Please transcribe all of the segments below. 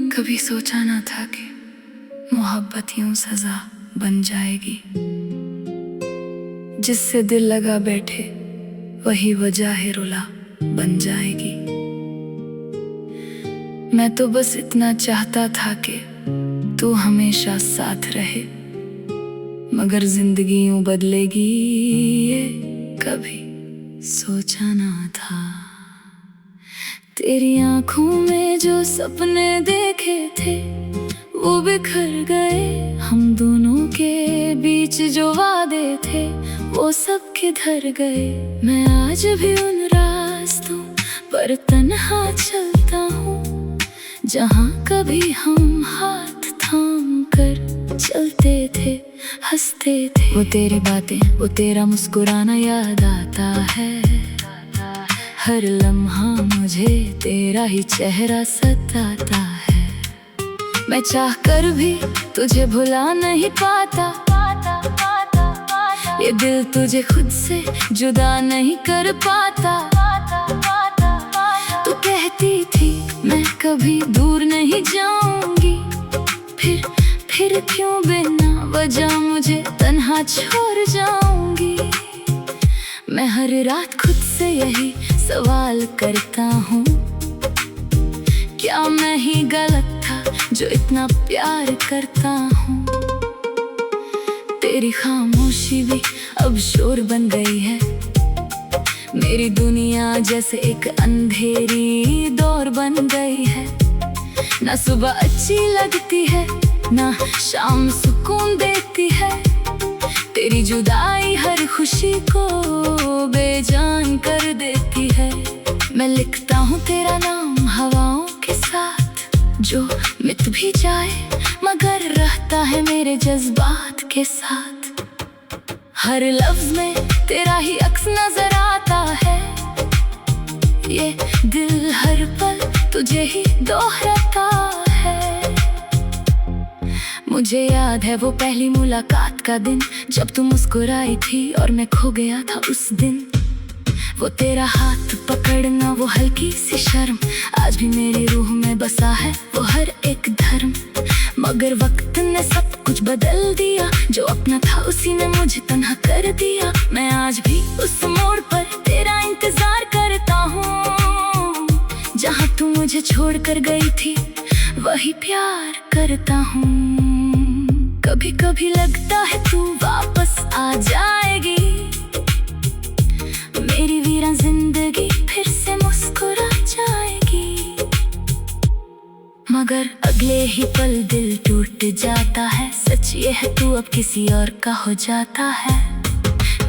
कभी सोचा ना था कि मोहब्बत यूं सजा बन जाएगी। जिससे दिल लगा बैठे वही वजह रुला बन जाएगी। मैं तो बस इतना चाहता था कि तू हमेशा साथ रहे, मगर जिंदगी यूं बदलेगी ये कभी सोचा ना था। तेरी आंखों में जो सपने देखे थे वो बिखर गए। हम दोनों के बीच जो वादे थे वो सब किधर गए। मैं आज भी उन रास्तों पर तन्हा चलता हूँ जहाँ कभी हम हाथ थाम कर चलते थे, हंसते थे। वो तेरी बातें, वो तेरा मुस्कुराना याद आता है। हर लम्हा मुझे तेरा ही चेहरा सताता है। मैं चाह कर भी तुझे भुला नहीं पाता। ये दिल तुझे खुद से जुदा नहीं कर पाता। तू कहती थी मैं कभी दूर नहीं जाऊंगी, फिर क्यों बिना वजह मुझे तन्हा छोड़ जाऊंगी। मैं हर रात खुद से यही सवाल करता हूँ, क्या मैं ही गलत था जो इतना प्यार करता हूँ। तेरी खामोशी भी अब शोर बन गई है। मेरी दुनिया जैसे एक अंधेरी दौर बन गई है। ना सुबह अच्छी लगती है ना शाम सुकून देती है। तेरी जुदाई हर खुशी को बेजान कर देती है। मैं लिखता हूँ तेरा नाम हवाओं के साथ, जो मिट भी जाए मगर रहता है मेरे जज्बात के साथ। हर लफ्ज में तेरा ही अक्स नजर आता है। ये दिल हर पल तुझे ही दोहराता है। मुझे याद है वो पहली मुलाकात का दिन, जब तू मुस्कुराई थी और मैं खो गया था उस दिन। वो तेरा हाथ पकड़ना, वो हल्की सी शर्म, आज भी मेरी रूह में बसा है वो हर एक धर्म। मगर वक्त ने सब कुछ बदल दिया, जो अपना था उसी ने मुझे तन्हा कर दिया। मैं आज भी उस मोड़ पर तेरा इंतजार करता हूँ, जहाँ तू मुझे छोड़ कर गई थी वही प्यार करता हूँ। कभी कभी लगता है तू वापस आ जाएगी, मेरी वीरान जिंदगी फिर से मुस्कुरा जाएगी। मगर अगले ही पल दिल टूट जाता है। सच ये है तू अब किसी और का हो जाता है।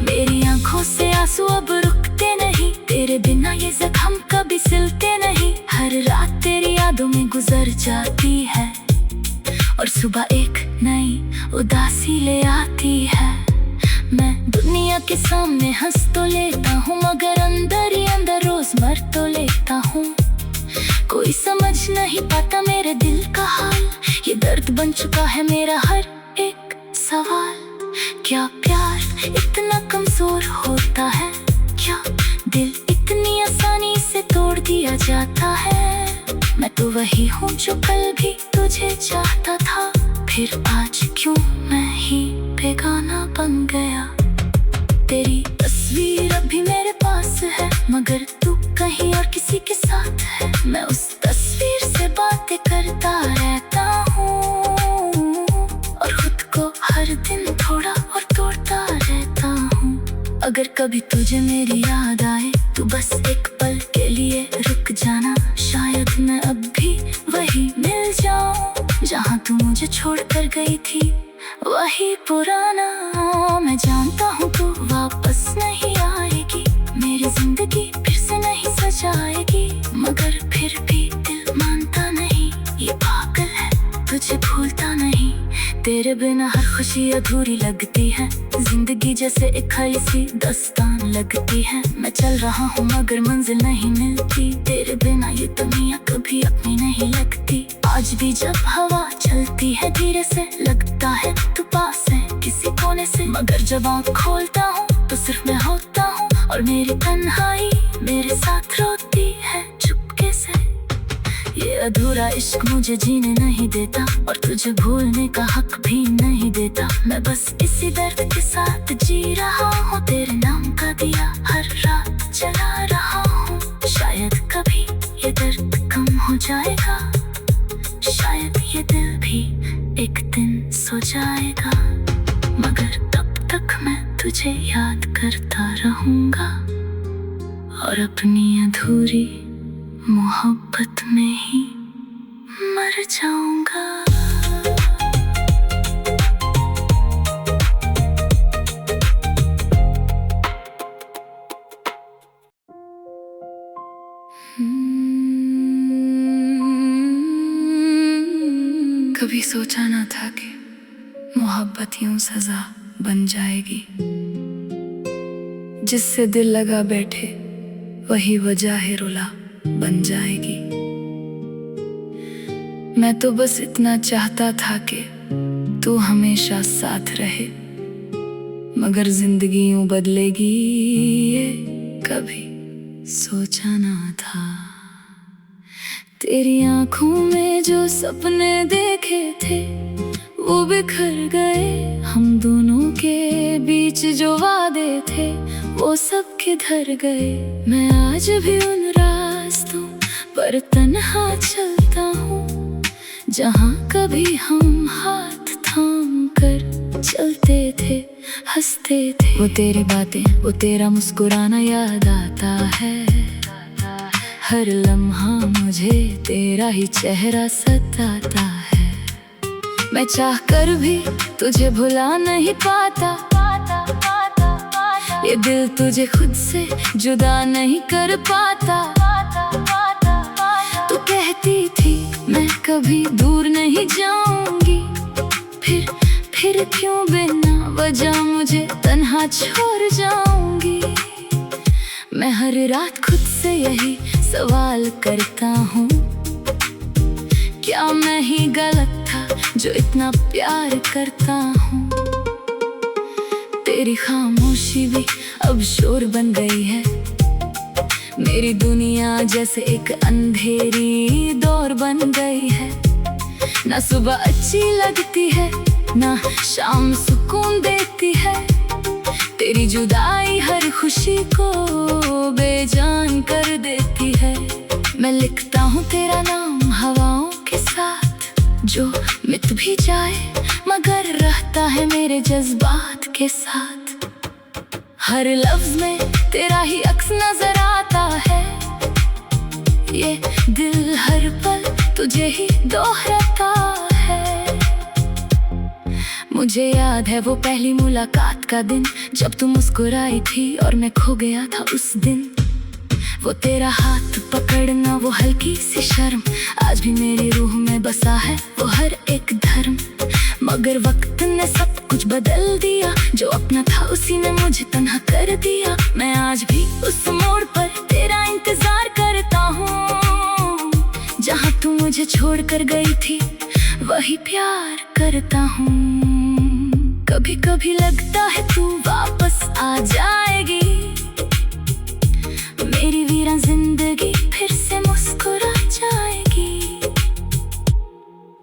मेरी आंखों से आंसू अब रुकते नहीं, तेरे बिना ये जख्म कभी सिलते नहीं। हर रात तेरी यादों में गुजर जाती है और सुबह एक नई उदासी ले आती है। मैं दुनिया के सामने हंस तो लेता हूँ, मगर अंदर ही अंदर रोज मर तो लेता हूँ। कोई समझ नहीं पाता मेरे दिल का हाल, ये दर्द बन चुका है मेरा हर एक सवाल। क्या प्यार इतना कमजोर होता है? क्या दिल इतनी आसानी से तोड़ दिया जाता है? मैं तो वही हूँ जो कल भी तुझे चाहता था, फिर आज क्यों मैं ही बेगाना बन गया। तेरी तस्वीर अभी मेरे पास है, मगर तू कहीं और किसी के साथ है। मैं उस तस्वीर से बातें करता रहता हूँ और खुद को हर दिन थोड़ा और तोड़ता रहता हूँ। अगर कभी तुझे मेरी याद आए तो बस एक पल के लिए रुक जाना, शायद मैं अब भी वही मिल जाऊं जहाँ तू मुझे छोड़ कर गई थी, वही पुराना। मैं जानता हूँ तू वापस नहीं आएगी, मेरी जिंदगी फिर से नहीं सजाएगी। मगर फिर भी दिल मानता नहीं, ये पागल है तुझे भूलता नहीं। तेरे बिना हर खुशी अधूरी लगती है, जिंदगी जैसे एक खाली सी दास्तान लगती है। मैं चल रहा हूँ मगर मंजिल नहीं मिलती, तेरे बिना ये दुनिया कभी अपनी नहीं लगती। आज भी जब हवा चलती है धीरे से, लगता है तू पास है किसी कोने से। मगर जब आँख खोलता हूँ तो सिर्फ मैं होता हूँ और मेरी तन्हाई मेरे साथ रोती है चुपके से। ये अधूरा इश्क मुझे जीने नहीं देता और तुझे भूलने का हक भी नहीं देता। मैं बस इसी दर्द के साथ जी रहा हूँ, तेरे नाम का दिया हर रात जला रहा हूँ। शायद कभी ये दर्द कम हो जाएगा, शायद ये दिल भी एक दिन सो जाएगा, मगर तब तक मैं तुझे याद करता रहूंगा और अपनी अधूरी मोहब्बत में ही मर जाऊंगा। कभी सोचा ना था कि मोहब्बत यूं सजा बन जाएगी, जिससे दिल लगा बैठे वही वजह है रुला बन जाएगी। मैं तो बस इतना चाहता था कि तू हमेशा साथ रहे, मगर जिंदगी यूं बदलेगी ये कभी सोचा ना था। तेरी आंखों में जो सपने देखे थे वो बिखर गए, हम दोनों के बीच जो वादे थे वो सब किधर गए। मैं आज भी उन रास्तों पर तन्हा चलता हूँ जहाँ कभी हम हाथ थाम कर चलते थे, हंसते थे। वो तेरी बातें, वो तेरा मुस्कुराना याद आता है, हर लम्हा मुझे तेरा ही चेहरा सताता है। मैं चाह कर भी तुझे भुला नहीं पाता, ये दिल तुझे खुद से जुदा नहीं कर पाता। तू कहती थी मैं कभी दूर नहीं जाऊंगी, फिर क्यों बिना वजह मुझे तन्हा छोड़ जाऊंगी। मैं हर रात खुद से यही सवाल करता हूँ, क्या मैं ही गलत था जो इतना प्यार करता हूँ। तेरी खामोशी भी अब शोर बन गई है, मेरी दुनिया जैसे एक अंधेरी दौर बन गई है। ना सुबह अच्छी लगती है ना शाम सुकून देती है, तेरी जुदाई हर खुशी को बेजान कर देती है। मैं लिखता हूँ तेरा नाम हवाओं के साथ, जो मिट भी जाए मगर रहता है मेरे जज्बात के साथ। हर लफ्ज में तेरा ही अक्स नजर आता है, ये दिल हर पल तुझे ही दोहराता है। मुझे याद है वो पहली मुलाकात का दिन, जब तू मुस्कुराई थी और मैं खो गया था उस दिन। वो तेरा हाथ पकड़ना, वो हल्की सी शर्म, आज भी मेरी रूह में बसा है वो हर एक धर्म। मगर वक्त ने सब कुछ बदल दिया, जो अपना था उसी ने मुझे तन्हा कर दिया। मैं आज भी उस मोड़ पर तेरा इंतजार करता हूँ, जहाँ तू मुझे छोड़ कर गई थी वही प्यार करता हूँ। कभी कभी लगता है तू वापस आ जाएगी, मेरी वीरान जिंदगी फिर से मुस्कुरा जाएगी।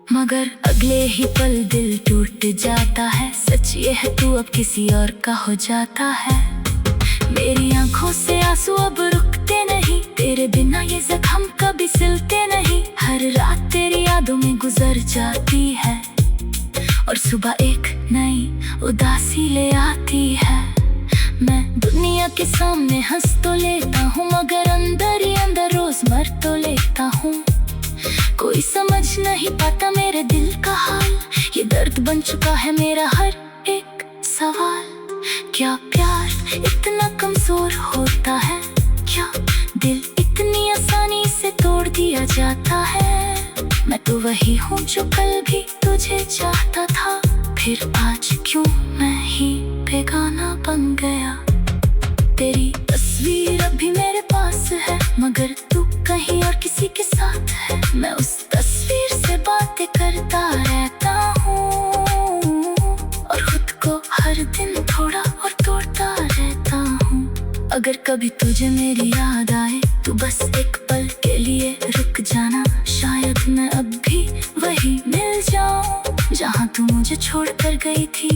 मगर अगले ही पल दिल टूट जाता है, सच ये है तू अब किसी और का हो जाता है। मेरी आंखों से आंसू अब रुकते नहीं, तेरे बिना ये जख्म कभी सिलते नहीं। हर रात तेरी यादों में गुजर जाती है और सुबह एक नई उदासी ले आती है। मैं दुनिया के सामने हंस तो लेता हूँ, मगर अंदर ही अंदर रोज मर तो लेता हूँ। कोई समझ नहीं पाता मेरे दिल का हाल, ये दर्द बन चुका है मेरा हर एक सवाल। क्या प्यार इतना कमजोर होता है, क्या दिल इतनी आसानी से तोड़ दिया जाता है। मैं तो वही हूँ जो कल भी तुझे चाहता था, फिर आज क्यों मैं ही बेगाना बन गया। तेरी तस्वीर अभी मेरे पास है, मगर तू कहीं और किसी के साथ है। मैं उस तस्वीर से बातें करता रहता हूँ और खुद को हर दिन थोड़ा और तोड़ता रहता हूँ। अगर कभी तुझे मेरी याद आए तू बस एक पल के लिए रुक जाना, शायद मैं अब भी वही मिल जाऊं जहाँ तू मुझे छोड़ कर गई थी,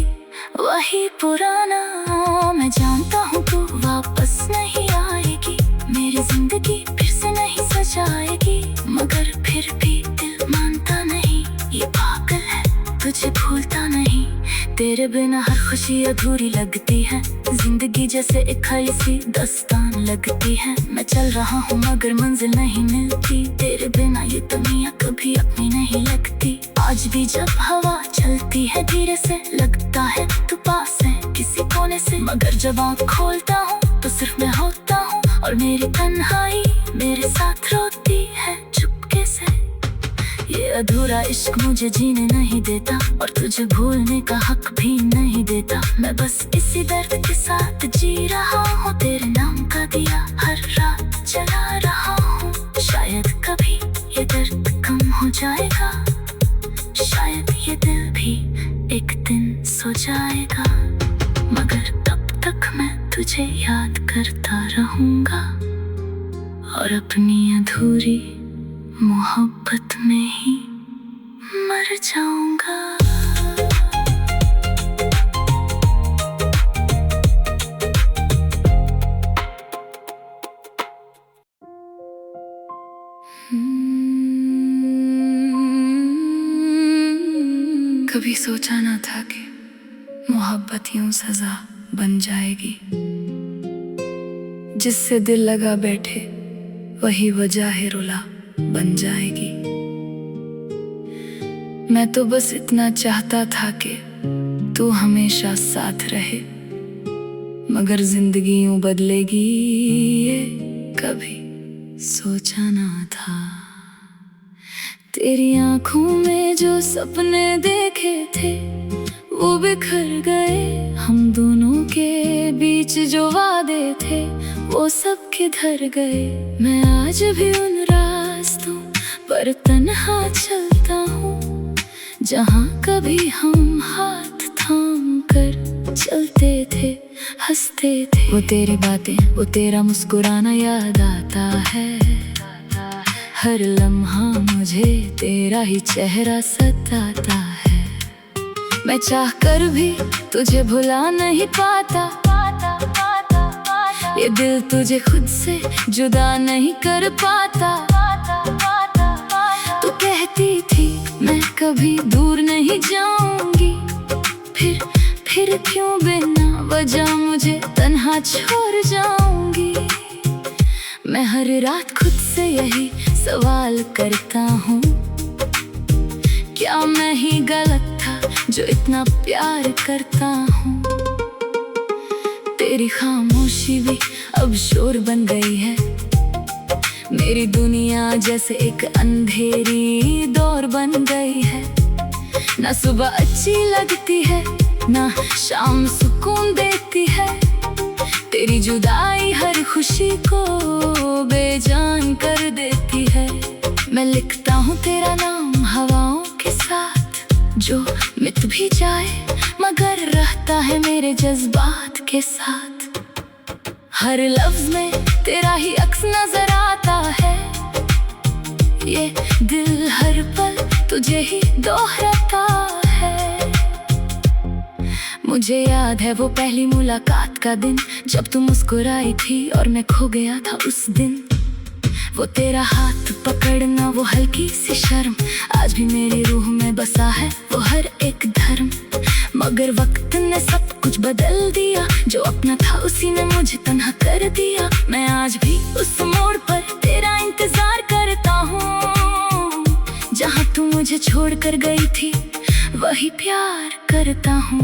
वही पुराना। मैं जानता हूँ तू वापस नहीं आएगी, मेरी जिंदगी फिर से नहीं सजाएगी, मगर फिर भी दिल मानता नहीं, ये पागल है तुझे भूलता नहीं। तेरे बिना हर खुशी अधूरी लगती है, जिंदगी जैसे एक खाली सी दास्तान लगती है। मैं चल रहा हूँ मगर मंजिल नहीं मिलती, तेरे बिना ये दुनिया कभी अपनी नहीं लगती। आज भी जब हवा चलती है धीरे से लगता है तू पास है किसी कोने से, मगर जब आँख खोलता हूँ तो सिर्फ मैं होता हूँ और मेरी तन्हाई मेरे साथ रोती है चुपके से। ये अधूरा इश्क मुझे जीने नहीं देता और तुझे भूलने का हक भी नहीं देता, मैं बस इसी दर्द के साथ जी रहा हूँ, तेरे नाम का दिया हर रात जला रहा हूँ। शायद कभी ये दर्द कम हो जाएगा, शायद ये दिल भी एक दिन सो जाएगा, मगर तब तक मैं तुझे याद करता रहूँगा और अपनी अधूरी मोहब्बत में ही मर जाऊंगा। कभी सोचा ना था कि मोहब्बत यूं सजा बन जाएगी, जिससे दिल लगा बैठे वही वजह है रुला बन जाएगी। मैं तो बस इतना चाहता था कि तू हमेशा साथ रहे, मगर जिंदगी यूं बदलेगी ये कभी सोचा ना था। तेरी आंखों में जो सपने देखे थे वो बिखर गए, हम दोनों के बीच जो वादे थे वो सब किधर गए। मैं आज भी उन रास्तों पर तन्हा चलता हूँ जहाँ कभी हम हाथ थाम कर चलते थे हंसते थे। वो तेरी बातें वो तेरा मुस्कुराना याद आता है, हर लम्हा मुझे तेरा ही चेहरा सताता है। मैं चाह कर भी तुझे भुला नहीं पाता, ये दिल तुझे खुद से जुदा नहीं कर पाता। तू कहती थी मैं कभी दूर नहीं जाऊंगी, फिर क्यों बिना वजह मुझे तन्हा छोड़ जाऊंगी। मैं हर रात खुद से यही सवाल करता हूँ, क्या मैं ही गलत था जो इतना प्यार करता हूँ। तेरी खामोशी भी अब शोर बन गई है, मेरी दुनिया जैसे एक अंधेरी दौर बन गई है। ना सुबह अच्छी लगती है ना शाम सुकून देती है, तेरी जुदाई हर खुशी को बेजान कर देती है। मैं लिखता हूँ तेरा नाम हवाओं के साथ, जो मिट भी जाए मगर रहता है मेरे जज्बात के साथ। हर लफ्ज में तेरा ही अक्स नजर आता है, ये दिल हर पल तुझे ही दोहराता है। मुझे याद है वो पहली मुलाकात का दिन, जब तू मुस्कुराई थी और मैं खो गया था उस दिन। वो तेरा हाथ पकड़ना वो हल्की सी शर्म, आज भी मेरी रूह में बसा है वो हर एक धर्म। मगर वक्त ने सब कुछ बदल दिया, जो अपना था उसी ने मुझे तन्हा कर दिया। मैं आज भी उस मोड़ पर तेरा इंतजार करता हूँ, जहाँ तू मुझे छोड़ कर गई थी वही प्यार करता हूँ।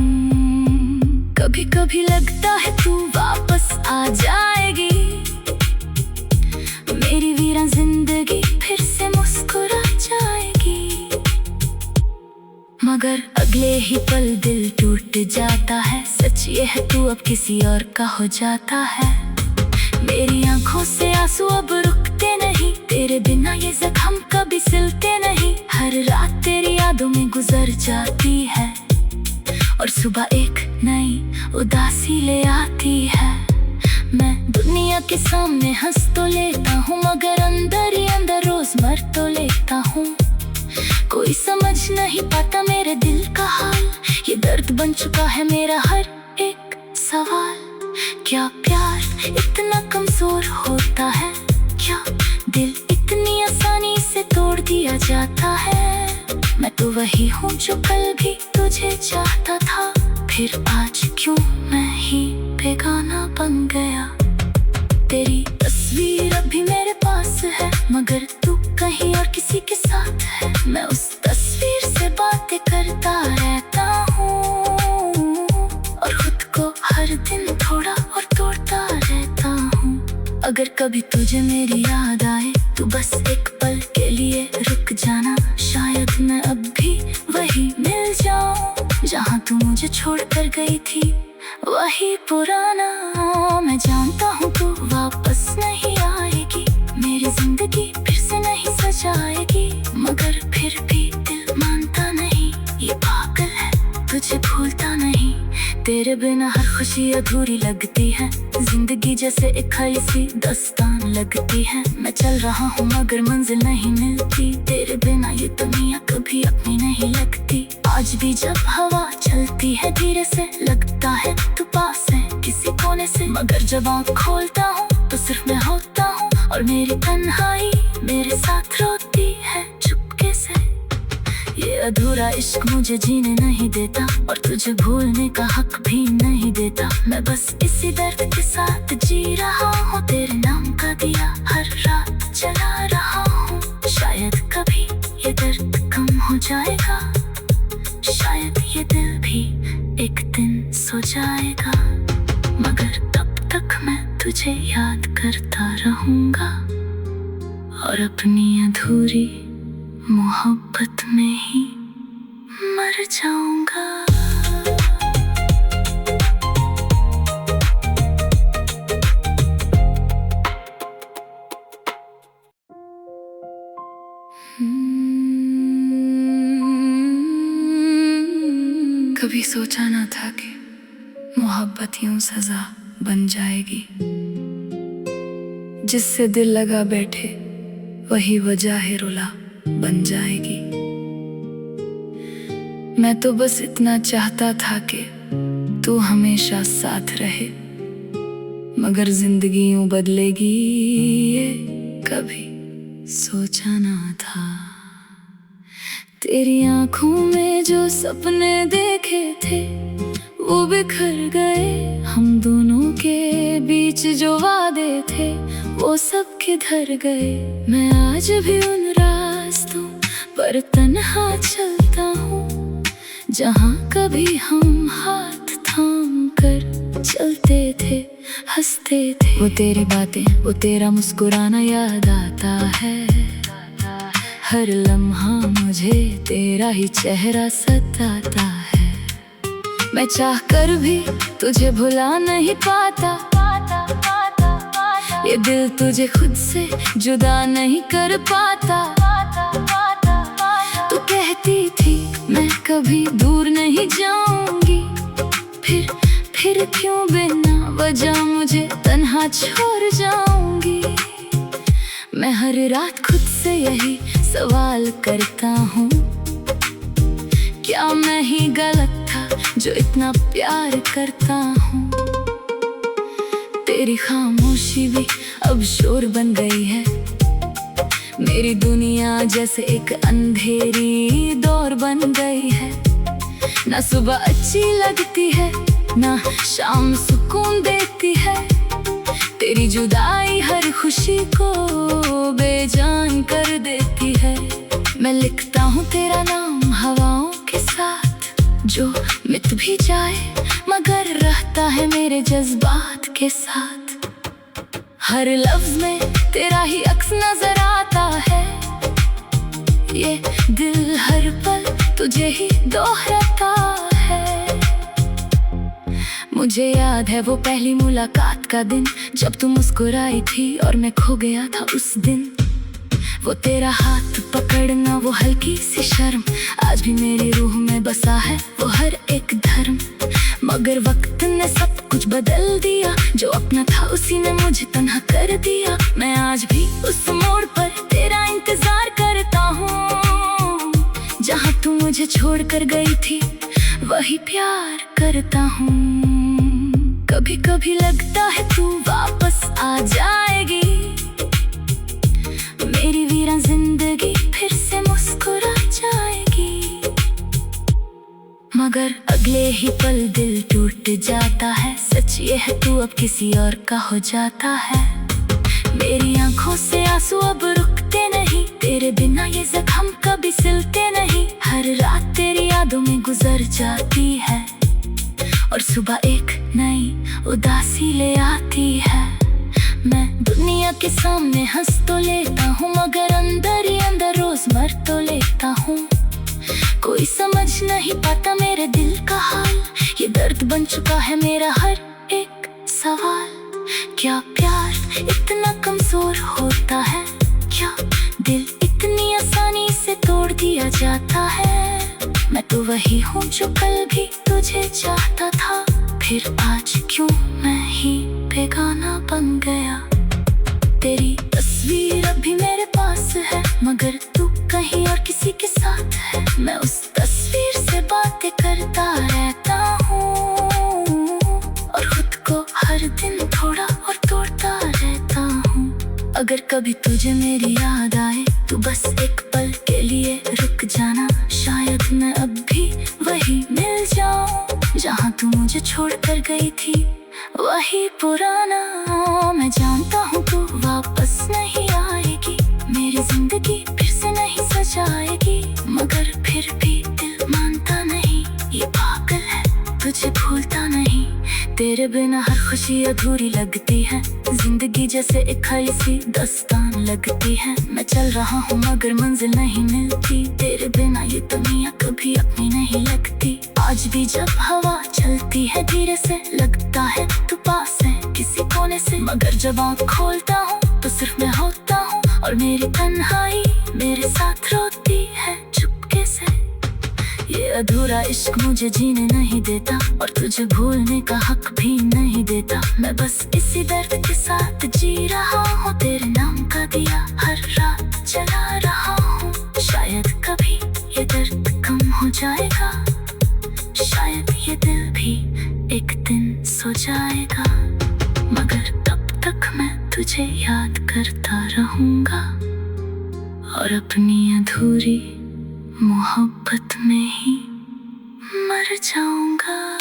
कभी कभी लगता है तू वापस आ जाएगी, मेरी वीरान जिंदगी फिर से मुस्कुरा जाएगी। मगर अगले ही पल दिल टूट जाता है, सच ये है तू अब किसी और का हो जाता है। मेरी आंखों से आंसू अब रुकते नहीं, तेरे बिना ये जख्म कभी सिलते नहीं। हर रात तेरी यादों में गुजर जाती है और सुबह एक नई उदासी ले आती है। मैं दुनिया के सामने हंस तो लेता हूँ, मगर अंदर ही अंदर रोज मर तो लेता हूँ। कोई समझ नहीं पाता मेरे दिल का हाल, ये दर्द बन चुका है मेरा हर एक सवाल। क्या प्यार इतना कमजोर होता है? क्या दिल इतनी आसानी से तोड़ दिया जाता है? मैं तो वही हूँ जो कल भी तुझे चाहता था, फिर आज क्यों मैं ही बेगाना बन गया। तेरी तस्वीर अभी मेरे पास है, मगर तू कहीं और किसी के साथ है। मैं उस तस्वीर से बातें करता रहता हूँ और खुद को हर दिन थोड़ा और तोड़ता रहता हूँ। अगर कभी तुझे मेरी याद आए तो बस एक पल के लिए रुक जाना, शायद मैं अब भी वही मिल जाऊं जहाँ तू मुझे छोड़ कर गई थी, वही पुराना। मैं जानता हूँ तू वापस नहीं आएगी, मेरी जिंदगी फिर से नहीं सजाएगी, मगर फिर भी दिल मानता नहीं, ये पागल है तुझे भूलता नहीं। तेरे बिना हर खुशी अधूरी लगती है, जिंदगी जैसे एक खाली सी दास्तान लगती है। मैं चल रहा हूँ मगर मंजिल नहीं मिलती, तेरे बिना ये दुनिया कभी अपनी नहीं लगती। आज भी जब हवा चलती है धीरे से, लगता है तू पास है किसी कोने से, मगर जब आँख खोलता हूँ तो सिर्फ मैं होता हूँ और मेरी तन्हाई मेरे साथ रोती है चुपके से। ये अधूरा इश्क मुझे जीने नहीं देता और तुझे भूलने का हक भी नहीं देता। मैं बस इसी दर्द के साथ जी रहा हूँ, तेरे नाम का दिया हर रात जला रहा हूँ। शायद कभी ये दर्द कम हो जाएगा, शायद ये दिल भी एक दिन सो जाएगा, मगर तब तक मैं तुझे याद करता रहूँगा और अपनी अधूरी मोहब्बत में ही मर जाऊंगा। कभी सोचा ना था कि मोहब्बत यूं सजा बन जाएगी, जिससे दिल लगा बैठे वही वजह है रुला बन जाएगी। मैं तो बस इतना चाहता था कि तू हमेशा साथ रहे, मगर जिंदगी यूं बदलेगी ये कभी सोचा ना था। तेरी आंखों में जो सपने देखे थे वो बिखर गए, हम दोनों के बीच जो वादे थे वो सब किधर गए। मैं आज भी उन रास्तों पर तन्हा चलता हूँ जहाँ कभी हम हाथ थाम कर चलते थे, हंसते थे। वो तेरी बातें, वो तेरा मुस्कुराना याद आता है, हर लम्हा मुझे तेरा ही चेहरा सताता है। मैं चाह कर भी तुझे भुला नहीं पाता, ये दिल तुझे खुद से जुदा नहीं कर पाता। तू कहती थी मैं कभी दूर नहीं जाऊंगी, फिर क्यों बिना वजह मुझे तन्हा छोड़ जाऊंगी। मैं हर रात खुद से यही सवाल करता हूँ, क्या मैं ही गलत था जो इतना प्यार करता हूँ। तेरी खामोशी भी अब शोर बन गई है, मेरी दुनिया जैसे एक अंधेरी दौर बन गई है। ना सुबह अच्छी लगती है ना शाम सुकून देती है, तेरी जुदाई हर खुशी को बेजान कर देती है। मैं लिखता हूँ तेरा नाम हवाओं के साथ, जो मिट भी जाए मगर रहता है मेरे जज्बात के साथ। हर लफ्ज में तेरा ही अक्स नजर आता है, ये दिल हर पल तुझे ही दोहराता है। मुझे याद है वो पहली मुलाकात का दिन, जब तू मुस्कुराई थी और मैं खो गया था उस दिन। वो तेरा हाथ पकड़ना, वो हल्की सी शर्म, आज भी मेरी रूह में बसा है वो हर एक धर्म। मगर वक्त ने सब कुछ बदल दिया, जो अपना था उसी ने मुझे तन्हा कर दिया। मैं आज भी उस मोड़ पर तेरा इंतजार करता हूँ, जहाँ तू मुझे छोड़ कर गई थी वही प्यार करता हूँ। कभी कभी लगता है तू वापस आ जाएगी, मेरी वीरान जिंदगी फिर से मुस्कुरा जाएगी। मगर अगले ही पल दिल टूट जाता है, सच ये है तू अब किसी और का हो जाता है। मेरी आंखों से आंसू अब रुकते नहीं, तेरे बिना ये जख्म कभी सिलते नहीं। हर रात तेरी यादों में गुजर जाती है, और सुबह एक नई उदासी ले आती है। मैं दुनिया के सामने हंस तो लेता हूँ, मगर अंदर ही अंदर रोज मर तो लेता हूँ। कोई समझ नहीं पाता मेरे दिल का हाल, ये दर्द बन चुका है मेरा हर एक सवाल। क्या प्यार इतना कमजोर होता है? क्या दिल इतनी आसानी से तोड़ दिया जाता है? मैं तो वही हूँ जो कल भी तुझे चाहता था, फिर आज क्यों मैं ही बेगाना बन गया। तेरी तस्वीर अभी मेरे पास है, मगर तू कहीं और किसी के साथ है। मैं उस तस्वीर से बातें करता रहता हूँ, और खुद को हर दिन थोड़ा और तोड़ता रहता हूँ। अगर कभी तुझे मेरी याद आए तो बस एक पल के लिए रुक जाना, शायद मैं अब भी वही मिल जाऊं, जहाँ तू मुझे छोड़ कर गई थी वही पुराना। मैं जानता हूँ तू वापस नहीं आएगी, मेरी जिंदगी फिर से नहीं सजाएगी, मगर फिर भी दिल मानता नहीं, ये पागल है तुझे भूलता नहीं। तेरे बिना हर खुशी अधूरी लगती है, जिंदगी जैसे एक खाली सी दास्तान लगती है। मैं चल रहा हूँ मगर मंजिल नहीं मिलती, तेरे बिना ये दुनिया कभी अपनी नहीं लगती। आज भी जब हवा चलती है धीरे से, लगता है तू पास है किसी कोने से, मगर जब आँख खोलता हूँ तो सिर्फ मैं होता हूँ, और मेरी तन्हाई मेरे साथ रोती है चुपके से। ये अधूरा इश्क मुझे जीने नहीं देता, और तुझे भूलने का हक भी नहीं देता। मैं बस इसी दर्द के साथ जी रहा हूँ, तेरे नाम का दिया हर रात जला रहा हूँ। शायद कभी ये दर्द कम हो जाएगा, शायद ये दिल भी एक दिन सो जाएगा, मगर तब तक मैं तुझे याद करता रहूँगा, और अपनी अधूरी मोहब्बत में ही मर जाऊंगा।